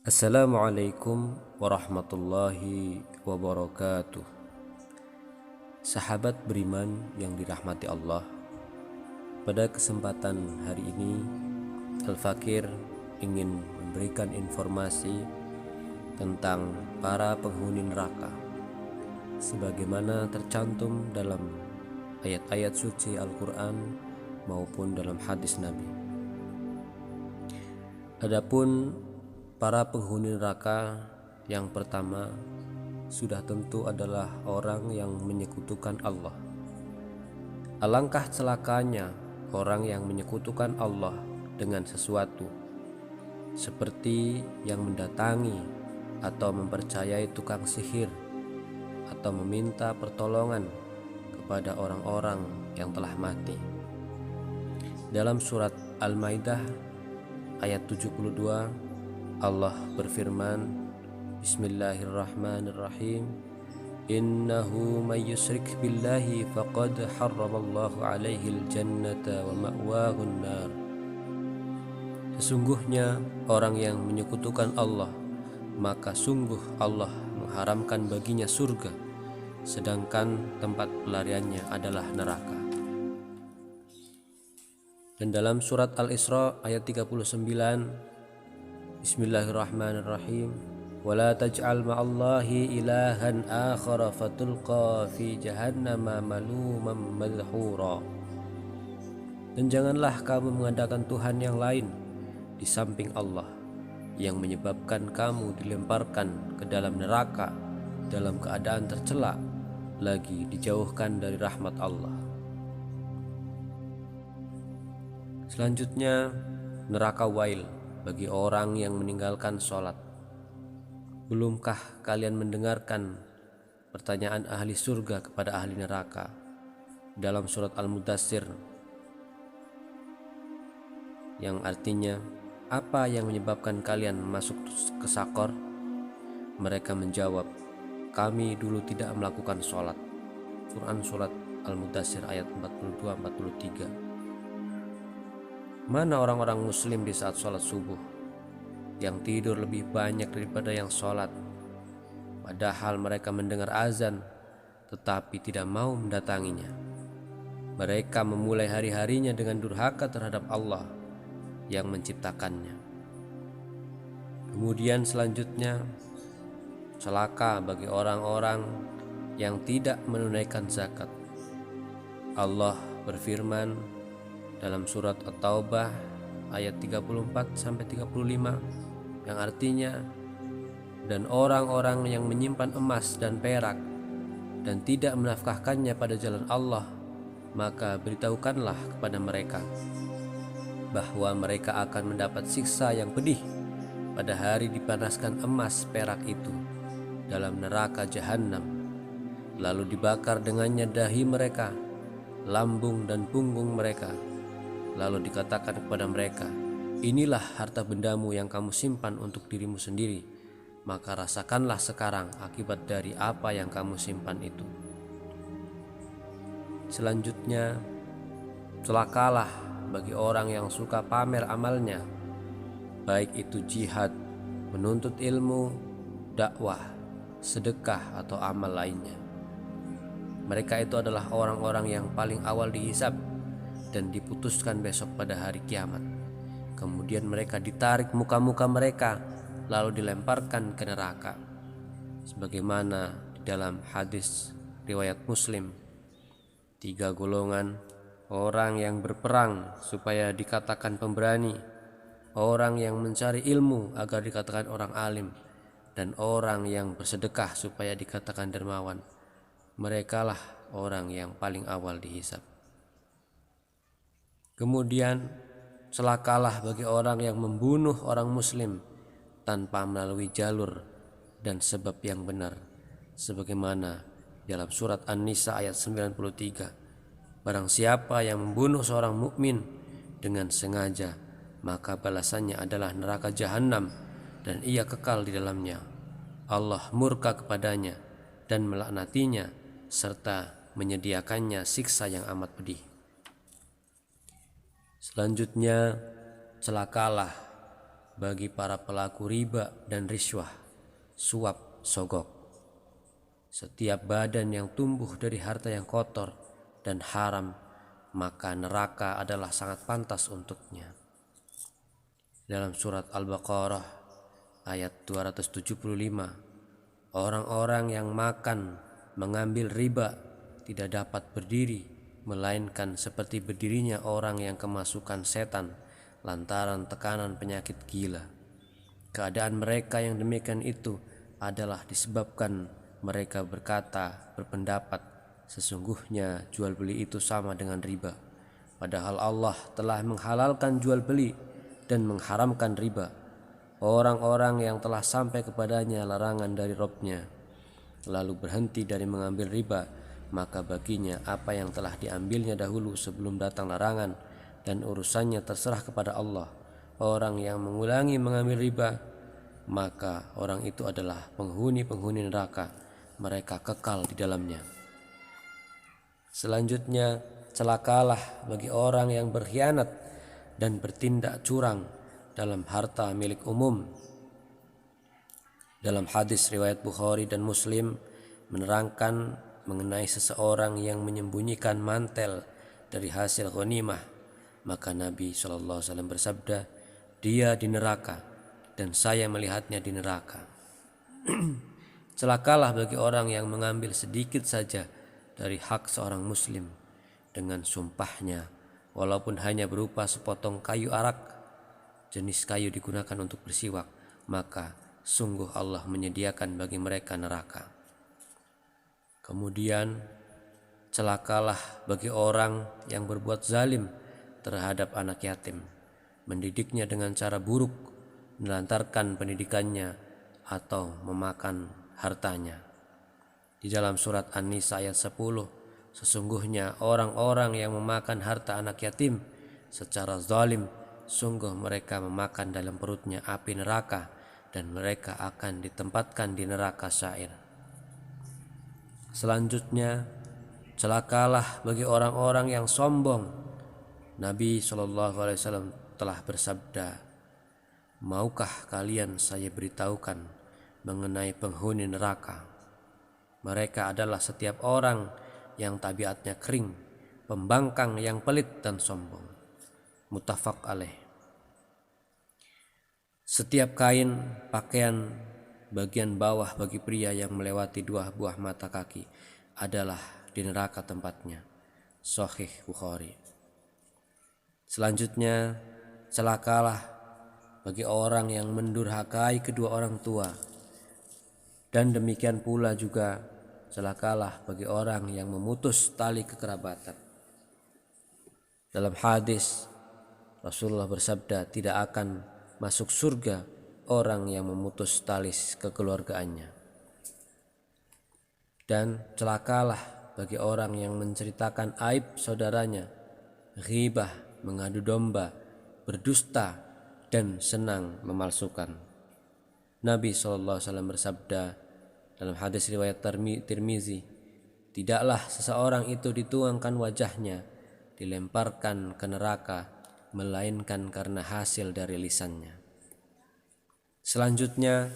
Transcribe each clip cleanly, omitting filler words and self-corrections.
Assalamualaikum warahmatullahi wabarakatuh. Sahabat beriman yang dirahmati Allah, pada kesempatan hari ini Al-Fakir ingin memberikan informasi tentang para penghuni neraka sebagaimana tercantum dalam ayat-ayat suci Al-Quran maupun dalam hadis Nabi. Adapun para penghuni neraka yang pertama sudah tentu adalah orang yang menyekutukan Allah. Alangkah celakanya orang yang menyekutukan Allah dengan sesuatu, seperti yang mendatangi atau mempercayai tukang sihir atau meminta pertolongan kepada orang-orang yang telah mati. Dalam surat Al-Maidah ayat 72 Allah berfirman, Bismillahirrahmanirrahim, Innahu may yusyrik billahi faqad harramallahu alaihil jannata wa ma'wahun nar. Sesungguhnya orang yang menyekutukan Allah, maka sungguh Allah mengharamkan baginya surga, sedangkan tempat pelariannya adalah neraka. Dan dalam surat Al-Isra ayat 39, Bismillahirrahmanirrahim, wala taj'al ma'allahi ilahan akhara fatulqa fi jahannama maluman madhura. Dan janganlah kamu mengadakan Tuhan yang lain di samping Allah, yang menyebabkan kamu dilemparkan ke dalam neraka dalam keadaan tercela, lagi dijauhkan dari rahmat Allah. Selanjutnya, neraka wail bagi orang yang meninggalkan sholat. Belumkah kalian mendengarkan pertanyaan ahli surga kepada ahli neraka dalam surat Al-Mudaththir, yang artinya, apa yang menyebabkan kalian masuk ke sakor? Mereka menjawab, kami dulu tidak melakukan sholat. Quran surat Al-Mudaththir ayat 42-43. Mana orang-orang muslim di saat sholat subuh yang tidur lebih banyak daripada yang sholat, padahal mereka mendengar azan tetapi tidak mau mendatanginya. Mereka memulai hari-harinya dengan durhaka terhadap Allah yang menciptakannya. Kemudian selanjutnya, celaka bagi orang-orang yang tidak menunaikan zakat. Allah berfirman dalam surat At-Taubah ayat 34-35, yang artinya, dan orang-orang yang menyimpan emas dan perak dan tidak menafkahkannya pada jalan Allah, maka beritahukanlah kepada mereka bahwa mereka akan mendapat siksa yang pedih pada hari dipanaskan emas perak itu dalam neraka jahanam, lalu dibakar dengannya dahi mereka, lambung dan punggung mereka. Lalu dikatakan kepada mereka, inilah harta bendamu yang kamu simpan untuk dirimu sendiri, maka rasakanlah sekarang akibat dari apa yang kamu simpan itu. Selanjutnya, celakalah bagi orang yang suka pamer amalnya, baik itu jihad, menuntut ilmu, dakwah, sedekah, atau amal lainnya. Mereka itu adalah orang-orang yang paling awal dihisab dan diputuskan besok pada hari kiamat. Kemudian mereka ditarik muka-muka mereka lalu dilemparkan ke neraka, sebagaimana di dalam hadis riwayat Muslim. 3 golongan: orang yang berperang supaya dikatakan pemberani, orang yang mencari ilmu agar dikatakan orang alim, dan orang yang bersedekah supaya dikatakan dermawan. Merekalah orang yang paling awal dihisab. Kemudian celakalah bagi orang yang membunuh orang muslim tanpa melalui jalur dan sebab yang benar, sebagaimana dalam surat An-Nisa ayat 93. Barang siapa yang membunuh seorang mukmin dengan sengaja, maka balasannya adalah neraka jahanam dan ia kekal di dalamnya. Allah murka kepadanya dan melaknatinya serta menyediakannya siksa yang amat pedih. Selanjutnya, celakalah bagi para pelaku riba dan riswah, suap, sogok. Setiap badan yang tumbuh dari harta yang kotor dan haram, maka neraka adalah sangat pantas untuknya. Dalam surat Al-Baqarah ayat 275, orang-orang yang makan mengambil riba tidak dapat berdiri, melainkan seperti berdirinya orang yang kemasukan setan lantaran tekanan penyakit gila. Keadaan mereka yang demikian itu adalah disebabkan mereka berpendapat sesungguhnya jual beli itu sama dengan riba, padahal Allah telah menghalalkan jual beli dan mengharamkan riba. Orang-orang yang telah sampai kepadanya larangan dari Rabb-Nya lalu berhenti dari mengambil riba, maka baginya apa yang telah diambilnya dahulu sebelum datang larangan, dan urusannya terserah kepada Allah. Orang yang mengulangi mengambil riba, maka orang itu adalah penghuni-penghuni neraka, mereka kekal di dalamnya. Selanjutnya, celakalah bagi orang yang berkhianat dan bertindak curang dalam harta milik umum. Dalam hadis riwayat Bukhari dan Muslim menerangkan mengenai seseorang yang menyembunyikan mantel dari hasil ghanimah, maka Nabi SAW bersabda, dia di neraka dan saya melihatnya di neraka. Celakalah bagi orang yang mengambil sedikit saja dari hak seorang muslim dengan sumpahnya, walaupun hanya berupa sepotong kayu arak, jenis kayu digunakan untuk bersiwak, maka sungguh Allah menyediakan bagi mereka neraka. Kemudian celakalah bagi orang yang berbuat zalim terhadap anak yatim, mendidiknya dengan cara buruk, menelantarkan pendidikannya atau memakan hartanya. Di dalam surat An-Nisa ayat 10, sesungguhnya orang-orang yang memakan harta anak yatim secara zalim, sungguh mereka memakan dalam perutnya api neraka, dan mereka akan ditempatkan di neraka sa'ir. Selanjutnya, celakalah bagi orang-orang yang sombong. Nabi SAW telah bersabda, maukah kalian saya beritahukan mengenai penghuni neraka? Mereka adalah setiap orang yang tabiatnya kering, pembangkang yang pelit dan sombong. Muttafaq alaih. Setiap kain, pakaian bagian bawah bagi pria yang melewati 2 buah mata kaki adalah di neraka tempatnya. Sahih Bukhari. Selanjutnya, celakalah bagi orang yang mendurhakai kedua orang tua, dan demikian pula juga celakalah bagi orang yang memutus tali kekerabatan. Dalam hadis Rasulullah bersabda, tidak akan masuk surga orang yang memutus tali kekeluargaannya. Dan celakalah bagi orang yang menceritakan aib saudaranya, ghibah, mengadu domba, berdusta, dan senang memalsukan. Nabi SAW bersabda dalam hadis riwayat Tirmizi, tidaklah seseorang itu dituangkan wajahnya, dilemparkan ke neraka, melainkan karena hasil dari lisannya. Selanjutnya,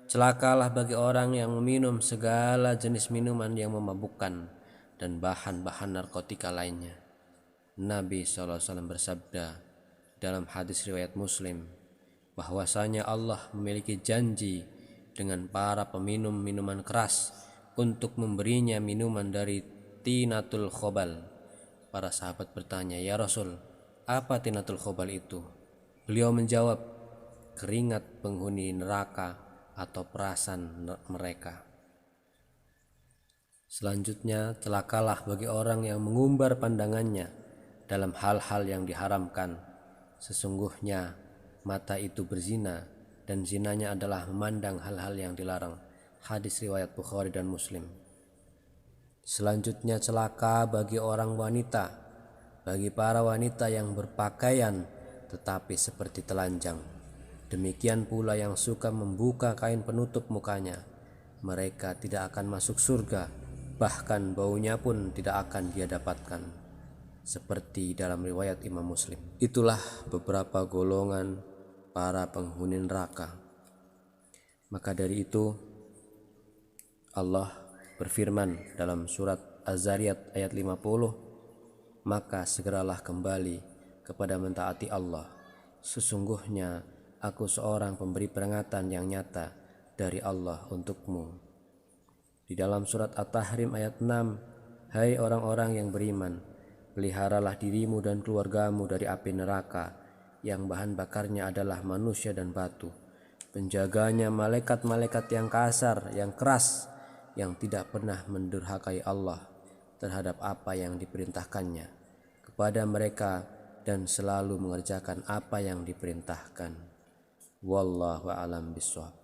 celakalah bagi orang yang meminum segala jenis minuman yang memabukkan dan bahan-bahan narkotika lainnya. Nabi SAW bersabda dalam hadis riwayat Muslim, bahwasanya Allah memiliki janji dengan para peminum minuman keras untuk memberinya minuman dari tinatul khobal. Para sahabat bertanya, ya Rasul, apa tinatul khobal itu? Beliau menjawab, keringat penghuni neraka atau perasan mereka. Selanjutnya, celakalah bagi orang yang mengumbar pandangannya dalam hal-hal yang diharamkan. Sesungguhnya mata itu berzina, dan zinanya adalah memandang hal-hal yang dilarang. Hadis riwayat Bukhari dan Muslim. Selanjutnya, celaka bagi orang wanita, bagi para wanita yang berpakaian tetapi seperti telanjang. Demikian pula yang suka membuka kain penutup mukanya. Mereka tidak akan masuk surga, bahkan baunya pun tidak akan dia dapatkan. Seperti dalam riwayat Imam Muslim. Itulah beberapa golongan para penghuni neraka. Maka dari itu Allah berfirman dalam surat Az-Zariyat ayat 50, maka segeralah kembali kepada mentaati Allah. Sesungguhnya aku seorang pemberi peringatan yang nyata dari Allah untukmu. Di dalam surat At-Tahrim ayat 6, hai orang-orang yang beriman, peliharalah dirimu dan keluargamu dari api neraka yang bahan bakarnya adalah manusia dan batu. Penjaganya malaikat-malaikat yang kasar, yang keras, yang tidak pernah mendurhakai Allah terhadap apa yang diperintahkannya kepada mereka dan selalu mengerjakan apa yang diperintahkan. Wallahu a'lam bishawab.